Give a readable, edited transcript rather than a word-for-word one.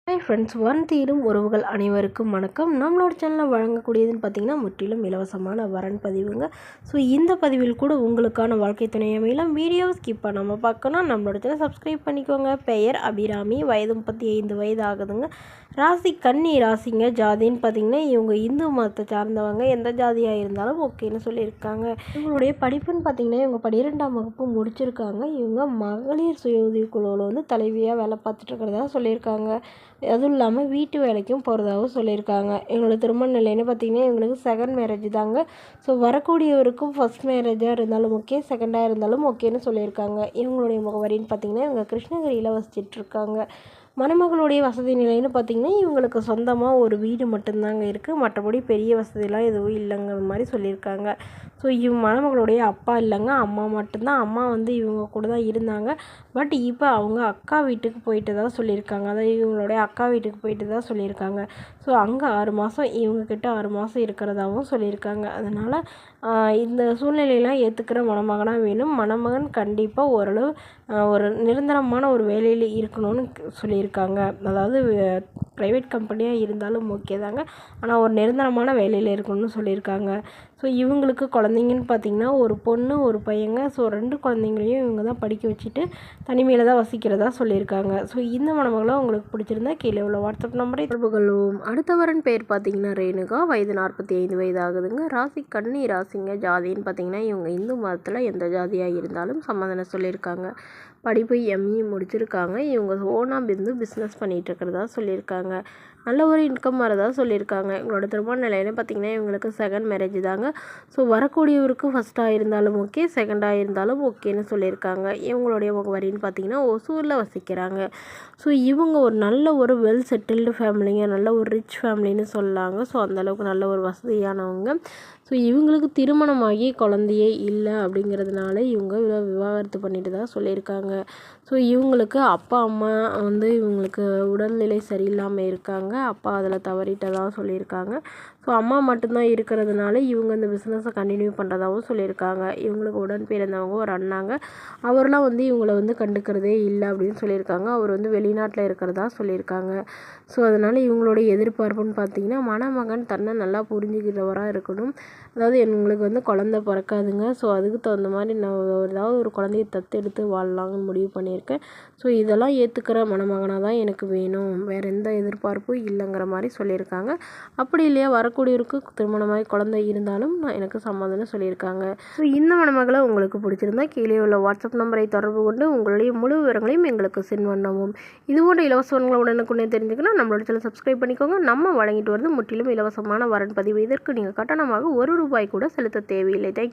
Hi friends, தீரும் உறவுகள் அனைவருக்கும் வணக்கம். நம்மளோட சேனலில் வழங்கக்கூடியதுன்னு பார்த்தீங்கன்னா முற்றிலும் இலவசமான வரன் பதிவுங்க. ஸோ இந்த பதிவில் கூட உங்களுக்கான வாழ்க்கை துணை அமையலாம். வீடியோவை ஸ்கிப் பண்ணாமல் பார்க்கணும். நம்மளோட சேனல் சப்ஸ்கிரைப் பண்ணிக்கோங்க. பெயர் அபிராமி, வயது 35 வயது ஆகுதுங்க. ராசி கன்னி ராசிங்க. ஜாதின்னு பார்த்தீங்கன்னா இவங்க இந்து மதத்தை சார்ந்தவங்க. எந்த ஜாதியாக இருந்தாலும் ஓகேன்னு சொல்லியிருக்காங்க. இவங்களுடைய படிப்புன்னு பார்த்தீங்கன்னா இவங்க 12ஆம் வகுப்பு முடிச்சிருக்காங்க. இவங்க மகளிர் சுய உதவிக்குழுவில் வந்து தலைவியாக வேலை பார்த்துட்டு இருக்கிறதா சொல்லியிருக்காங்க. அதுவும் இல்லாமல் வீட்டு வேலைக்கும் போகிறதாகவும் சொல்லியிருக்காங்க. இவங்களோட திருமண நிலைன்னு பார்த்திங்கன்னா இவங்களுக்கு செகண்ட் மேரேஜ் தாங்க. ஸோ வரக்கூடியவருக்கும் ஃபஸ்ட் மேரேஜாக இருந்தாலும் ஓகே, செகண்டாக இருந்தாலும் ஓகேன்னு சொல்லியிருக்காங்க. இவங்களுடைய முகவரின்னு பார்த்திங்கன்னா இவங்க கிருஷ்ணகிரியில் வசிச்சிட்ருக்காங்க. மணமகளுடைய வசதி நிலைன்னு பார்த்திங்கன்னா இவங்களுக்கு சொந்தமாக ஒரு வீடு மட்டும்தாங்க இருக்குது. மற்றபடி பெரிய வசதிலாம் எதுவும் இல்லைங்கிற மாதிரி சொல்லியிருக்காங்க. ஸோ மணமகளுடைய அப்பா இல்லைங்க, அம்மா மட்டும்தான். அம்மா வந்து இவங்க கூட தான் இருந்தாங்க. பட் இப்போ அவங்க அக்கா வீட்டுக்கு போயிட்டு தான் சொல்லியிருக்காங்க. அதாவது இவங்களுடைய அக்கா வீட்டுக்கு போயிட்டு தான் சொல்லியிருக்காங்க. ஸோ அங்கே 6 மாதம் இவங்கக்கிட்ட 6 மாதம் இருக்கிறதாகவும் சொல்லியிருக்காங்க. அதனால் இந்த சூழ்நிலையெல்லாம் ஏற்றுக்கிற மணமகனாக வேணும். மணமகன் கண்டிப்பாக ஓரளவு ஒரு நிரந்தரமான ஒரு வேலையில் இருக்கணும்னு சொல்லியிருக்காங்க. அதாவது ப்ரைவேட் கம்பெனியாக இருந்தாலும் ஓகே தாங்க, ஆனால் ஒரு நிரந்தரமான வேலையில் இருக்கணும்னு சொல்லியிருக்காங்க. ஸோ இவங்களுக்கு குழந்தைங்கன்னு பார்த்திங்கன்னா ஒரு பொண்ணு ஒரு பையங்க. ஸோ 2 குழந்தைங்களையும் இவங்க தான் படிக்க வச்சுட்டு தனிமையில் தான் வசிக்கிறதா சொல்லியிருக்காங்க. ஸோ இந்த மணமகளும் உங்களுக்கு பிடிச்சிருந்தா கீழே உள்ள வாட்ஸ்அப் நம்பரை தொடர்பு கொள்வோம். அடுத்தவரன் பேர் பார்த்திங்கன்னா ரேணுகா, வயது 45 வயது ஆகுதுங்க. ராசி கன்னி ராசிங்க. ஜாதின்னு பார்த்திங்கன்னா இவங்க இந்து மதத்தில் எந்த ஜாதியாக இருந்தாலும் சமாதானம் சொல்லியிருக்காங்க. படிப்பு எம்இ முடிச்சிருக்காங்க. இவங்க ஓனாக பிஸ்னஸ் பண்ணிகிட்டு இருக்கிறதா சொல்லியிருக்காங்க. நல்ல ஒரு இன்கம் வரதா சொல்லியிருக்காங்க. இவங்களோட திருமண நிலையில பார்த்திங்கன்னா இவங்களுக்கு செகண்ட் மேரேஜ் தாங்க. ஸோ வரக்கூடியவருக்கு ஃபஸ்ட்டாக இருந்தாலும் ஓகே, செகண்டாக இருந்தாலும் ஓகேன்னு சொல்லியிருக்காங்க. இவங்களுடைய முகவரின்னு பார்த்திங்கன்னா ஒசூரில் வசிக்கிறாங்க. ஸோ இவங்க ஒரு நல்ல ஒரு வெல் செட்டில்டு ஃபேமிலிங்க, நல்ல ஒரு ரிச் ஃபேமிலின்னு சொல்லலாங்க. ஸோ அந்தளவுக்கு நல்ல ஒரு வசதியானவங்க. ஸோ இவங்களுக்கு திருமணமாகி குழந்தையே இல்லை அப்படிங்கிறதுனால இவங்க விவாகரத்து பண்ணிட்டு தான் சொல்லியிருக்காங்க. ஸோ இவங்களுக்கு அப்பா அம்மா வந்து இவங்களுக்கு உடல்நிலை சரியில்லாமல் இருக்காங்க. அப்பா அதில் தவறிட்டதாக சொல்லியிருக்காங்க. ஸோ அம்மா மட்டும்தான் இருக்கிறதுனால இவங்க இந்த பிஸ்னஸை கண்டினியூ பண்ணுறதாகவும் சொல்லியிருக்காங்க. இவங்களுக்கு உடன் பிறந்தவங்க ஒரு அண்ணாங்க. அவரெலாம் வந்து இவங்களை வந்து கண்டுக்கிறதே இல்லை அப்படின்னு சொல்லியிருக்காங்க. அவர் வந்து வெளிநாட்டில் இருக்கிறதா சொல்லியிருக்காங்க. ஸோ அதனால் இவங்களுடைய எதிர்பார்ப்புன்னு பார்த்திங்கன்னா மணமகன் தன்னை நல்லா புரிஞ்சுக்கிறவராக இருக்கணும். அதாவது எங்களுக்கு வந்து குழந்த பிறக்காதுங்க. ஸோ அதுக்கு தகுந்த மாதிரி நான் ஏதாவது ஒரு குழந்தைய தத்தெடுத்து வாழலாம்னு முடிவு பண்ணியிருக்கேன். ஸோ இதெல்லாம் ஏற்றுக்கிற மணமகனாக தான் எனக்கு வேணும், வேறு எந்த எதிர்பார்ப்பும் இல்லைங்கிற மாதிரி சொல்லியிருக்காங்க. அப்படி இல்லையா வரக்கூடியவருக்கு திருமணமாகி குழந்தை இருந்தாலும் நான் எனக்கு சம்மதம்னு சொல்லியிருக்காங்க. ஸோ இந்த மணமகளை உங்களுக்கு பிடிச்சிருந்தா கீழே உள்ள வாட்ஸ்அப் நம்பரை தொடர்பு கொண்டு உங்களுடைய முழு விவரங்களையும் எங்களுக்கு சென்ட் பண்ணவும். இதுபோன்ற இலவசங்களை உடனுக்குன்னே தெரிஞ்சுக்கணும் நம்மளோட சேனல் சப்ஸ்கிரைப் பண்ணிக்கோங்க. நம்ம வழங்கிட்டு வருது முற்றிலும் இலவசமான வரன் பதிவு. இதற்கு நீங்கள் கட்டணமாக ₹1 கூட செலுத்த தேவையில்லை. தேங்க்யூ.